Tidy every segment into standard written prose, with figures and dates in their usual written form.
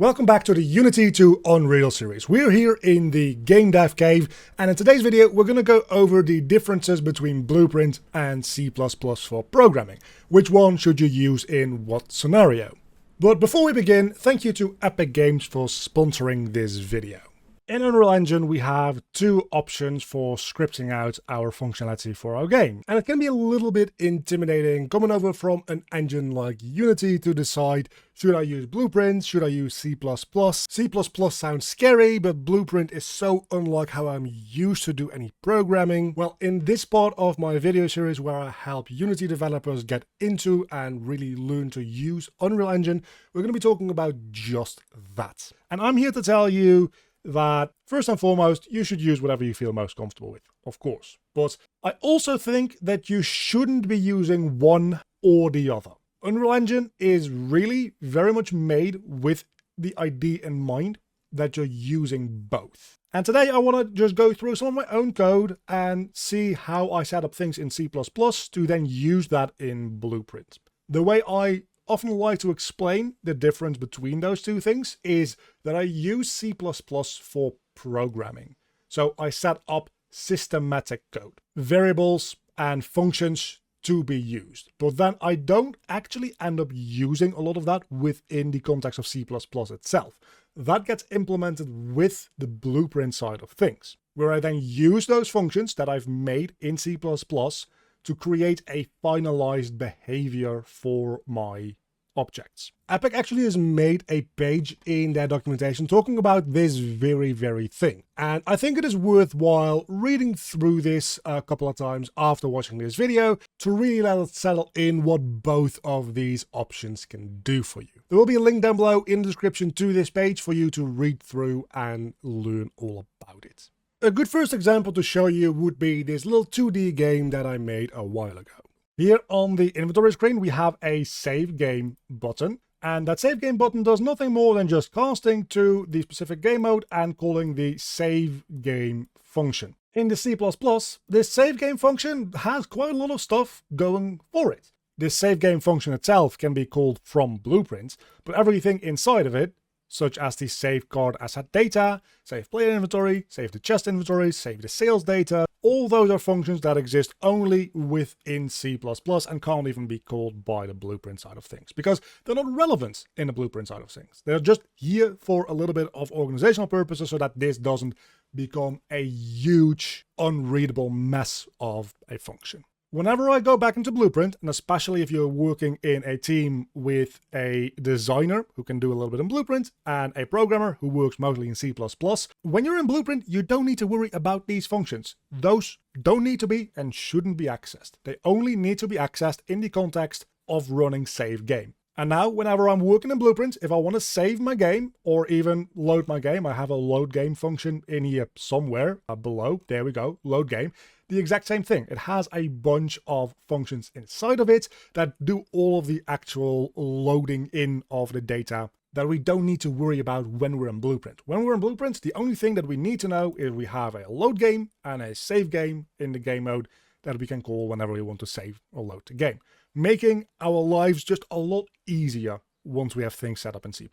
Welcome back to the Unity to Unreal series. We're here in the Game Dev Cave, and in today's video we're going to go over the differences between Blueprint and C++ for programming. Which one should you use in what scenario? But before we begin, thank you to Epic Games for sponsoring this video. In Unreal Engine, we have two options for scripting out our functionality for our game. And it can be a little bit intimidating coming over from an engine like Unity to decide, should I use Blueprint, should I use C++? C++ sounds scary, but Blueprint is so unlike how I'm used to do any programming. Well, in this part of my video series where I help Unity developers get into and really learn to use Unreal Engine, we're going to be talking about just that. And I'm here to tell you that first and foremost, you should use whatever you feel most comfortable with, of course. But I also think that you shouldn't be using one or the other. Unreal Engine is really very much made with the idea in mind that you're using both. And today I want to just go through some of my own code and see how I set up things in C++ to then use that in Blueprint. The way I often like to explain the difference between those two things is that I use C++ for programming. So I set up systematic code, variables and functions to be used. But then I don't actually end up using a lot of that within the context of C++ itself. That gets implemented with the Blueprint side of things, where I then use those functions that I've made in C++ to create a finalized behavior for my objects. Epic actually has made a page in their documentation talking about this very thing. And I think it is worthwhile reading through this a couple of times after watching this video to really let it settle in what both of these options can do for you. There will be a link down below in the description to this page for you to read through and learn all about it. A good first example to show you would be this little 2D game that I made a while ago. Here on the inventory screen, we have a save game button, and that save game button does nothing more than just casting to the specific game mode and calling the save game function. In the C++, this save game function has quite a lot of stuff going for it. This save game function itself can be called from Blueprint, but everything inside of it, such as the save card asset data, save player inventory, save the chest inventory, save the sales data, all those are functions that exist only within C++ and can't even be called by the Blueprint side of things, because they're not relevant in the Blueprint side of things. They're just here for a little bit of organizational purposes so that this doesn't become a huge, unreadable mess of a function. Whenever I go back into Blueprint, and especially if you're working in a team with a designer who can do a little bit in Blueprint and a programmer who works mostly in C++, when you're in Blueprint, you don't need to worry about these functions. Those don't need to be and shouldn't be accessed. They only need to be accessed in the context of running save game. And now, whenever I'm working in Blueprint, if I want to save my game or even load my game, I have a load game function in here somewhere below. There we go, load game. The exact same thing. It has a bunch of functions inside of it that do all of the actual loading in of the data that we don't need to worry about when we're in Blueprint. When we're in Blueprint, the only thing that we need to know is we have a load game and a save game in the game mode that we can call whenever we want to save or load the game, making our lives just a lot easier once we have things set up in C++.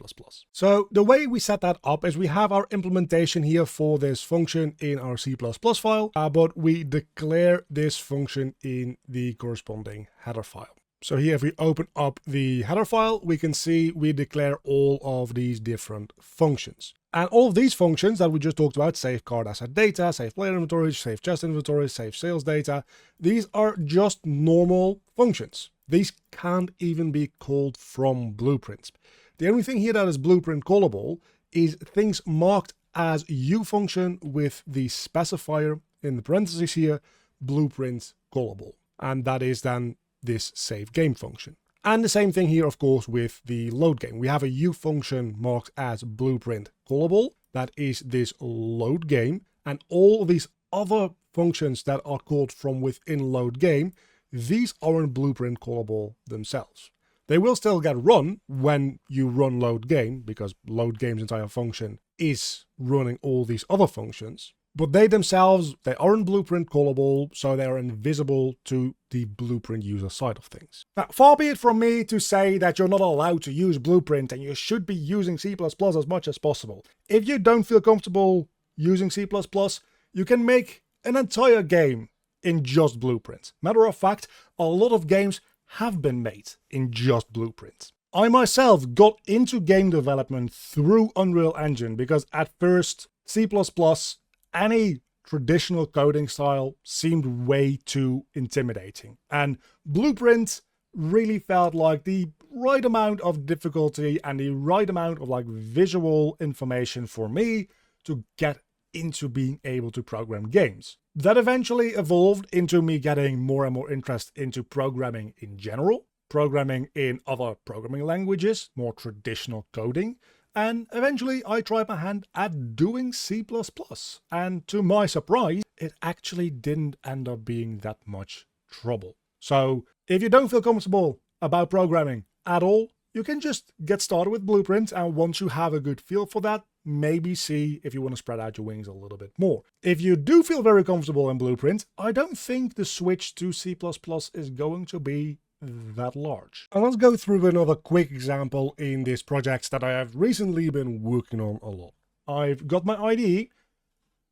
So the way we set that up is we have our implementation here for this function in our C++ file, but we declare this function in the corresponding header file. So here, if we open up the header file, we can see we declare all of these different functions. And all of these functions that we just talked about, save card asset data, save player inventory, save chest inventory, save sales data, these are just normal functions. These can't even be called from Blueprint. The only thing here that is Blueprint callable is things marked as ufunction with the specifier in the parentheses here, Blueprint callable. And that is then this save game function. And the same thing here, of course, with the load game. We have a ufunction marked as Blueprint callable. That is this load game. And all these other functions that are called from within load game, these aren't Blueprint callable themselves. They will still get run when you run load game, because load game's entire function is running all these other functions. but they themselves, they aren't blueprint callable, so they are invisible to the blueprint user side of things. Now, far be it from me to say that you're not allowed to use blueprint and you should be using C++ as much as possible. If you don't feel comfortable using C++, you can make an entire game in just blueprint. Matter of fact, a lot of games have been made in just blueprint. I myself got into game development through Unreal Engine because at first C++, any traditional coding style, seemed way too intimidating. And Blueprint really felt like the right amount of difficulty and the right amount of like visual information for me to get into being able to program games. That eventually evolved into me getting more and more interest into programming in general, programming in other programming languages, more traditional coding, and eventually I tried my hand at doing C++. And to my surprise, it actually didn't end up being that much trouble. So if you don't feel comfortable about programming at all, you can just get started with Blueprint, and once you have a good feel for that, maybe see if you want to spread out your wings a little bit more. If you do feel very comfortable in Blueprint, I don't think the switch to C++ is going to be that large. And let's go through another quick example in this project that I have recently been working on a lot. I've got my IDE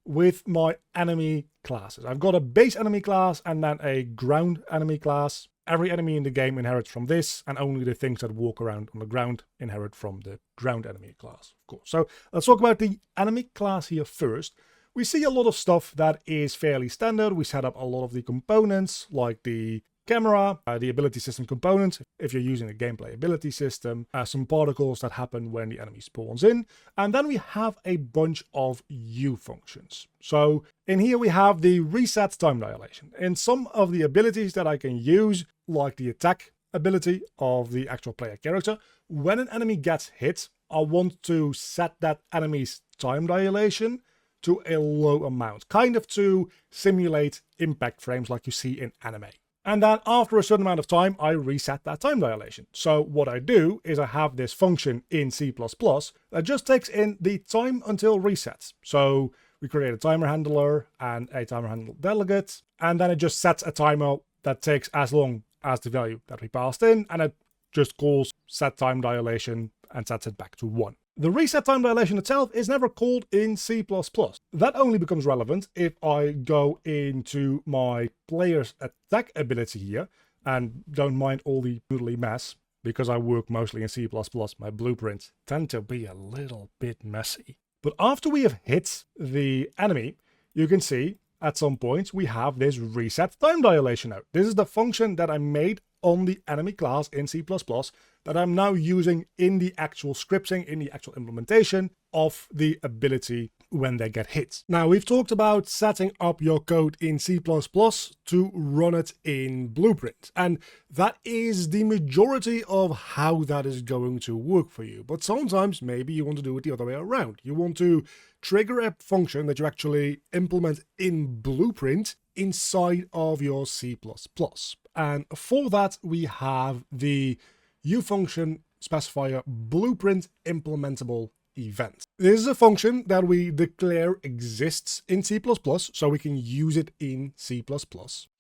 with my enemy classes. I've got a base enemy class and then a ground enemy class. Every enemy in the game inherits from this, and only the things that walk around on the ground inherit from the ground enemy class, of course. So let's talk about the enemy class here first. We see a lot of stuff that is fairly standard. We set up a lot of the components, like the camera, the ability system components, if you're using a gameplay ability system, some particles that happen when the enemy spawns in, and then we have a bunch of U functions. So in here we have the reset time dilation. In some of the abilities that I can use, like the attack ability of the actual player character, when an enemy gets hit, I want to set that enemy's time dilation to a low amount, kind of to simulate impact frames like you see in anime. And then after a certain amount of time, I reset that time dilation. So what I do is I have this function in C++ that just takes in the time until resets. So we create a timer handler and a timer handler delegate, and then it just sets a timer that takes as long as the value that we passed in, and it just calls set time dilation and sets it back to 1. The reset time dilation itself is never called in C++. That only becomes relevant if I go into my player's attack ability here, and don't mind all the noodly mess, because I work mostly in C++, my blueprints tend to be a little bit messy. But after we have hit the enemy, you can see at some point we have this reset time dilation out. This is the function that I made on the enemy class in C++ that I'm now using in the actual scripting, in the actual implementation of the ability when they get hit. Now, we've talked about setting up your code in C++ to run it in Blueprint, and that is the majority of how that is going to work for you. But sometimes maybe you want to do it the other way around. You want to trigger a function that you actually implement in Blueprint inside of your C++. And for that, we have the ufunction specifier blueprint implementable event. This is a function that we declare exists in C++, so we can use it in C++.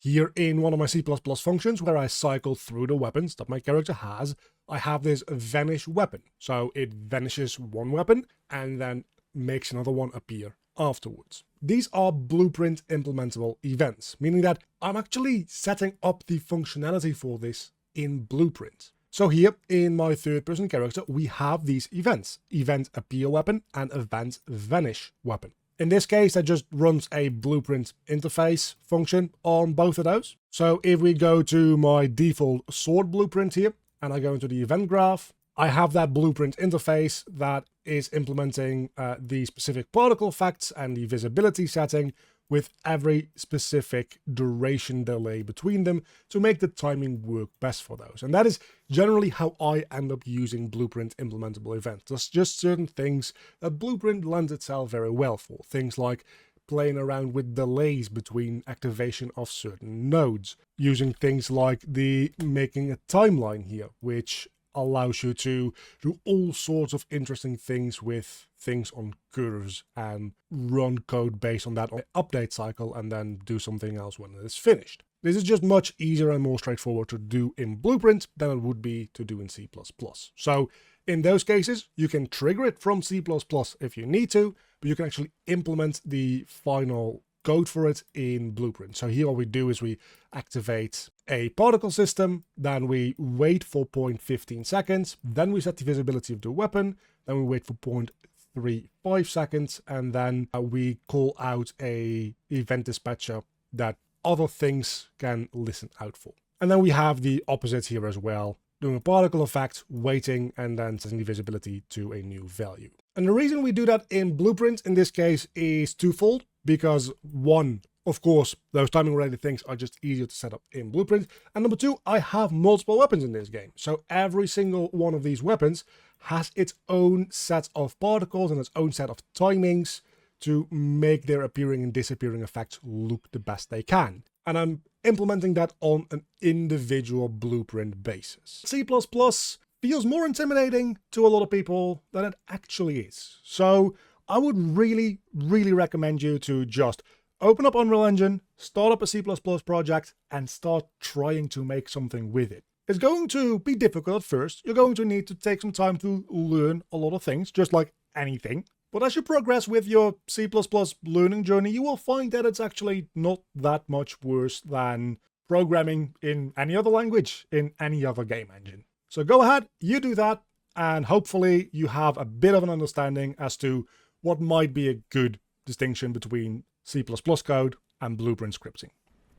Here in one of my C++ functions where I cycle through the weapons that my character has, I have this vanish weapon. So it vanishes one weapon and then makes another one appear afterwards. These are blueprint implementable events, meaning that I'm actually setting up the functionality for this in Blueprint. So here in my third-person character, we have these events: event appear weapon and event vanish weapon. In this case, that just runs a blueprint interface function on both of those. So if we go to my default sword blueprint here, and I go into the event graph, I have that blueprint interface that is implementing the specific particle effects and the visibility setting with every specific duration delay between them to make the timing work best for those. And that is generally how I end up using Blueprint implementable events. There's just certain things that Blueprint lends itself very well for. Things like playing around with delays between activation of certain nodes, using things like the making a timeline here, which allows you to do all sorts of interesting things with things on curves and run code based on that update cycle and then do something else when it is finished. This is just much easier and more straightforward to do in Blueprint than it would be to do in C++. So in those cases, you can trigger it from C++ if you need to, but you can actually implement the final code for it in Blueprint. So here what we do is we activate a particle system, then we wait for 0.15 seconds, then we set the visibility of the weapon, then we wait for 0.35 seconds, and then we call out a event dispatcher that other things can listen out for. And then we have the opposite here as well, doing a particle effect, waiting, and then setting the visibility to a new value. And the reason we do that in Blueprint in this case is twofold, because one, of course, those timing related things are just easier to set up in Blueprint. And number two, I have multiple weapons in this game. So every single one of these weapons has its own set of particles and its own set of timings to make their appearing and disappearing effects look the best they can. And I'm implementing that on an individual Blueprint basis. C++ feels more intimidating to a lot of people than it actually is. So I would really, really recommend you to just open up Unreal Engine, start up a C++ project, and start trying to make something with it. It's going to be difficult at first. You're going to need to take some time to learn a lot of things, just like anything. But as you progress with your C++ learning journey, you will find that it's actually not that much worse than programming in any other language, in any other game engine. So go ahead, you do that, and hopefully you have a bit of an understanding as to what might be a good distinction between C++ code and Blueprint scripting.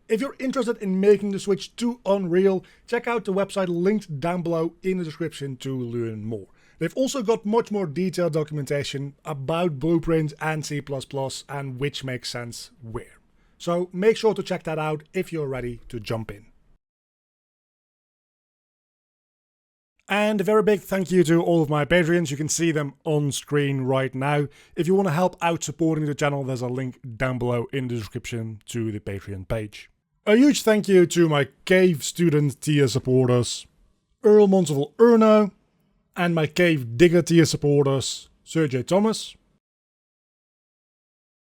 If you're interested in making the switch to Unreal, check out the website linked down below in the description to learn more. They've also got much more detailed documentation about Blueprint and C++ and which makes sense where. So make sure to check that out if you're ready to jump in. And a very big thank you to all of my Patreons. You can see them on screen right now. If you want to help out supporting the channel, there's a link down below in the description to the Patreon page. A huge thank you to my Cave Student tier supporters, Earl Monteval Erno, and my Cave Digger tier supporters, Sergey Thomas,